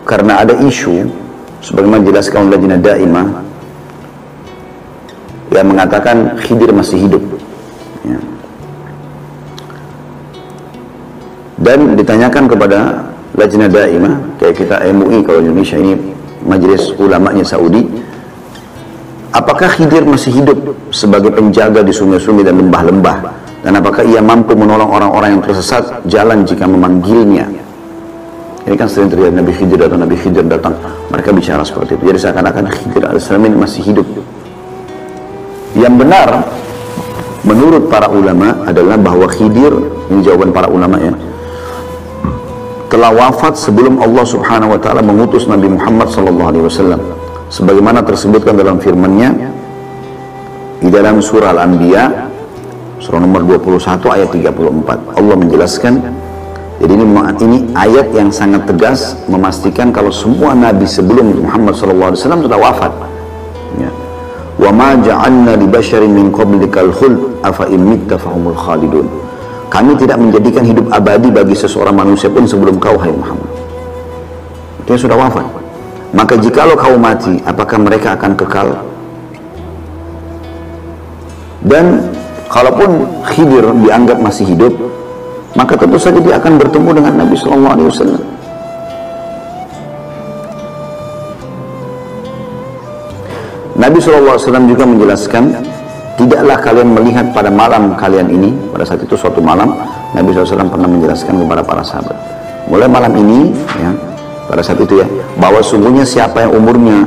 karena ada isu sebagaimana dijelaskan oleh Lajnah Daimah yang mengatakan Khidir masih hidup, ya. Dan ditanyakan kepada Lajnah Daimah, kayak kita MUI kalau Indonesia ini Majelis Ulamanya Saudi, apakah Khidir masih hidup sebagai penjaga di sungai-sungai dan lembah-lembah, dan apakah ia mampu menolong orang-orang yang tersesat jalan jika memanggilnya? Ini kan sering terjadi, Nabi Khidir datang, mereka bicara seperti itu. Jadi seakan-akan Khidir alaihissalam ini masih hidup. Yang benar menurut para ulama adalah bahwa Khidir, ini jawaban para ulama ya, telah wafat sebelum Allah Subhanahu wa taala mengutus Nabi Muhammad sallallahu alaihi wasallam. Sebagaimana tersebutkan dalam firman-Nya di dalam surah Al-Anbiya surah nomor 21 ayat 34. Allah menjelaskan, jadi ini ayat yang sangat tegas memastikan kalau semua nabi sebelum Muhammad sallallahu alaihi wasallam sudah wafat. Ya. Wa ma ja'alna li basyarin min qablikal khuld afa in mitta fahumul khalidun. Kami tidak menjadikan hidup abadi bagi seseorang manusia pun sebelum kau, hai Muhammad. Dia sudah wafat. Maka jikalau kau mati, apakah mereka akan kekal? Dan kalaupun Khidir dianggap masih hidup, maka tentu saja dia akan bertemu dengan Nabi Sallallahu Alaihi Wasallam. Nabi Sallallahu Alaihi Wasallam juga menjelaskan, tidaklah kalian melihat pada malam kalian ini, pada saat itu suatu malam, Nabi SAW pernah menjelaskan kepada para sahabat, mulai malam ini, ya, pada saat itu ya, bahwa sungguhnya siapa yang umurnya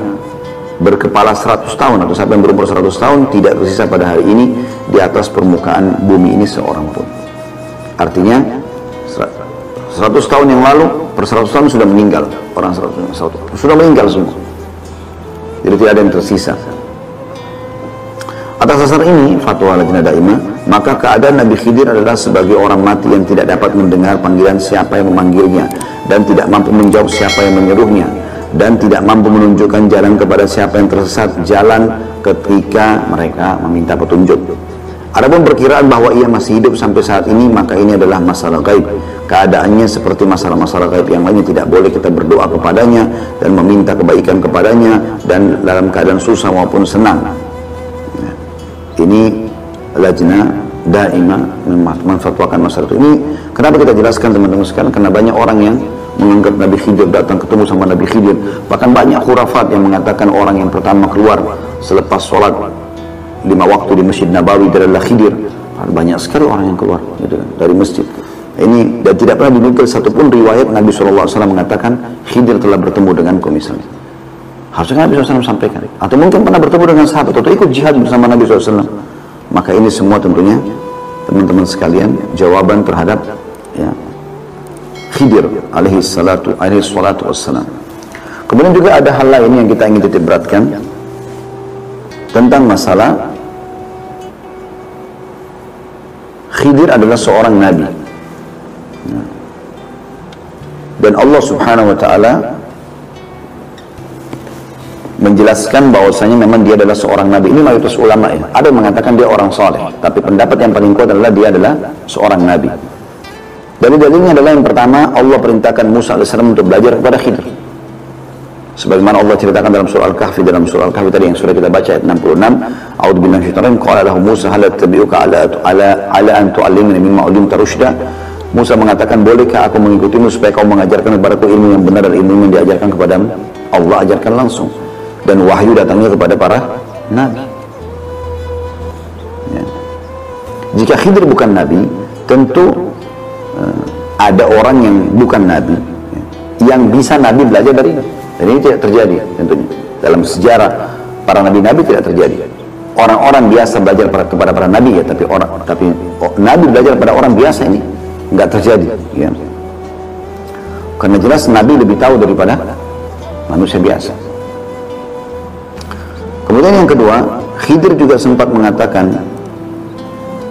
berkepala 100 tahun atau siapa yang berumur 100 tahun tidak tersisa pada hari ini di atas permukaan bumi ini seorang pun. Artinya 100 tahun yang lalu, per 100 tahun sudah meninggal, orang 100 sudah meninggal semua. Jadi tidak ada yang tersisa. Atas dasar ini, fatwa Lajnah Daimah, maka keadaan Nabi Khidir adalah sebagai orang mati yang tidak dapat mendengar panggilan siapa yang memanggilnya, dan tidak mampu menjawab siapa yang menyeruhnya, dan tidak mampu menunjukkan jalan kepada siapa yang tersesat jalan ketika mereka meminta petunjuk. Adapun perkiraan bahwa ia masih hidup sampai saat ini, maka ini adalah masalah gaib. Keadaannya seperti masalah-masalah gaib yang lainnya, tidak boleh kita berdoa kepadanya dan meminta kebaikan kepadanya dan dalam keadaan susah maupun senang. Ini Lajnah Daimah memfatwakan masalah itu. Ini kenapa kita jelaskan teman-teman sekalian? Karena banyak orang yang menganggap Nabi Khidir datang ketemu sama Nabi Khidir. Bahkan banyak khurafat yang mengatakan orang yang pertama keluar selepas sholat 5 waktu di Masjid Nabawi adalah Khidir. Banyak sekali orang yang keluar gitu, dari masjid. Ini dan tidak pernah dinukil satupun riwayat Nabi SAW mengatakan Khidir telah bertemu denganku misalnya. Harusnya Nabi SAW sampaikan. Atau mungkin pernah bertemu dengan sahabat atau ikut jihad bersama Nabi SAW. Maka ini semua tentunya teman-teman sekalian jawaban terhadap ya, Khidir alaihi salatu wassalam. Kemudian juga ada hal lain yang kita ingin titik beratkan tentang masalah Khidir adalah seorang nabi. Dan Allah Subhanahu wa taala menjelaskan bahwasanya memang dia adalah seorang nabi. Ini mayoritas ulama ya. Ada yang mengatakan dia orang soleh, tapi pendapat yang paling kuat adalah dia adalah seorang nabi. Dari dalilnya adalah yang pertama, Allah perintahkan Musa alaihissalam untuk belajar kepada Khidir. Sebagaimana Allah ceritakan dalam surah Al-Kahfi, tadi yang sudah kita baca ayat 66, A'udzubillahi minasyaitonir rajim, qala lahu Musa hal attabi'uka ala an tu'allimani mimma 'allamta rusyda. Musa mengatakan, bolehkah aku mengikutimu supaya kau mengajarkan kepadaku ilmu yang benar dan ilmu yang diajarkan kepadamu? Allah ajarkan langsung. Dan wahyu datangnya kepada para nabi. Ya. Jika Khidir bukan nabi, tentu ada orang yang bukan nabi ya, yang bisa nabi belajar dari. Dan ini tidak terjadi tentunya. Dalam sejarah para nabi-nabi tidak terjadi. Orang-orang biasa belajar kepada para nabi ya, tapi nabi belajar pada orang biasa ini nggak terjadi. Ya. Karena jelas nabi lebih tahu daripada manusia biasa. Kemudian yang kedua, Khidir juga sempat mengatakan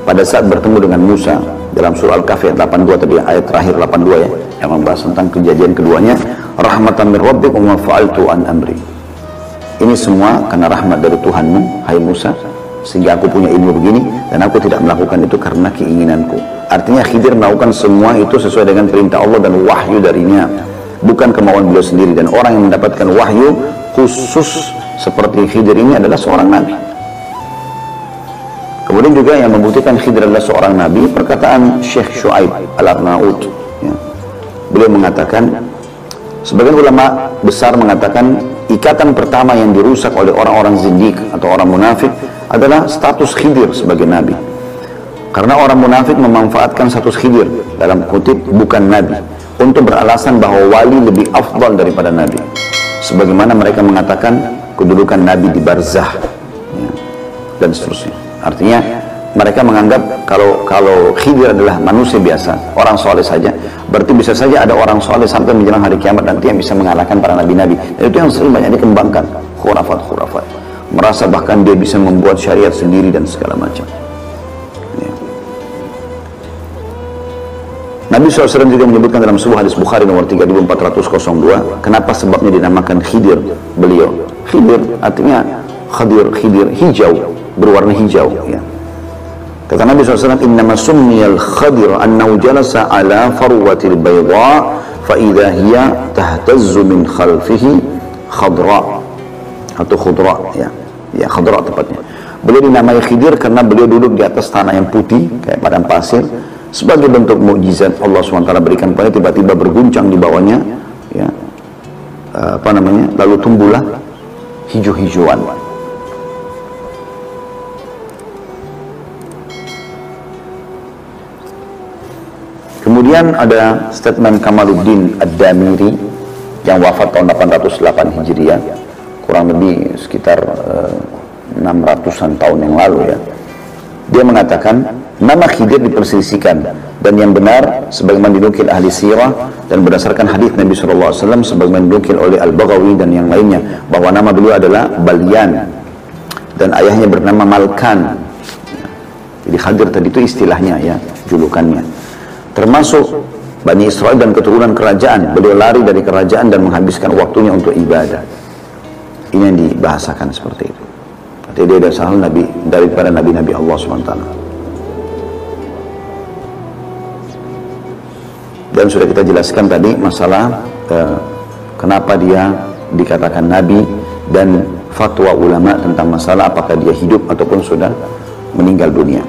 pada saat bertemu dengan Musa dalam surah Al-Kahfi ayat 82 tadi, ayat terakhir 82 ya, yang membahas tentang kejadian keduanya, rahmatan min rabbik wa ma fa'altu an amri. Ini semua karena rahmat dari Tuhanmu, hai Musa, sehingga aku punya ilmu begini dan aku tidak melakukan itu karena keinginanku. Artinya Khidir melakukan semua itu sesuai dengan perintah Allah dan wahyu darinya. bukan kemauan beliau sendiri, dan orang yang mendapatkan wahyu khusus seperti Khidir ini adalah seorang nabi. Kemudian juga yang membuktikan Khidir adalah seorang nabi, perkataan Syekh Syuaib Al-Arnaud, ya. Beliau mengatakan, sebagian ulama besar mengatakan ikatan pertama yang dirusak oleh orang-orang zindik atau orang munafik adalah status Khidir sebagai nabi. Karena orang munafik memanfaatkan status Khidir, dalam kutip bukan nabi, untuk beralasan bahwa wali lebih afdal daripada nabi. Sebagaimana mereka mengatakan kedudukan nabi di barzah, ya, dan seterusnya. Artinya mereka menganggap kalau Khidir adalah manusia biasa, orang soleh saja, berarti bisa saja ada orang soleh sampai menjelang hari kiamat nanti yang bisa mengalahkan para nabi-nabi. Dan itu yang sering banyak dikembangkan, khurafat, merasa bahkan dia bisa membuat syariat sendiri dan segala macam. Nabi SAW juga menyebutkan dalam sebuah hadis Bukhari nomor 3402, kenapa sebabnya dinamakan Khidir beliau. Khidir artinya Khidir, hijau, berwarna hijau, ya. Kata Nabi SAW, innama summiyal Khadir annahu jalasa ala farwatil bayda fa idha hiya tahtazzu min khalfihi khadra atau khudra, ya khadra tepatnya. Beliau dinamai Khidir karena beliau duduk di atas tanah yang putih kayak padang pasir. Sebagai bentuk mukjizat Allah SWT berikan pada, tiba-tiba berguncang di bawahnya, ya, lalu tumbuhlah hijau-hijauan. Kemudian ada statement Kamaluddin Ad-Damiri yang wafat tahun 808 Hijriah, kurang lebih sekitar 600-an tahun yang lalu, ya. Dia mengatakan nama Khidir diperselisihkan, dan yang benar sebagaimana dinukil ahli sirah dan berdasarkan hadis Nabi SAW sebagaimana dinukil oleh Al-Baghawi dan yang lainnya, bahwa nama beliau adalah Balyan dan ayahnya bernama Malkan. Jadi Khidir tadi itu istilahnya, ya, julukannya. Termasuk Bani Israel dan keturunan kerajaan. Beliau lari dari kerajaan dan menghabiskan waktunya untuk ibadah. Ini yang dibahasakan seperti itu. Artinya dia adalah salah nabi daripada nabi-nabi Allah SWT. Dan sudah kita jelaskan tadi masalah kenapa dia dikatakan nabi dan fatwa ulama tentang masalah apakah dia hidup ataupun sudah meninggal dunia.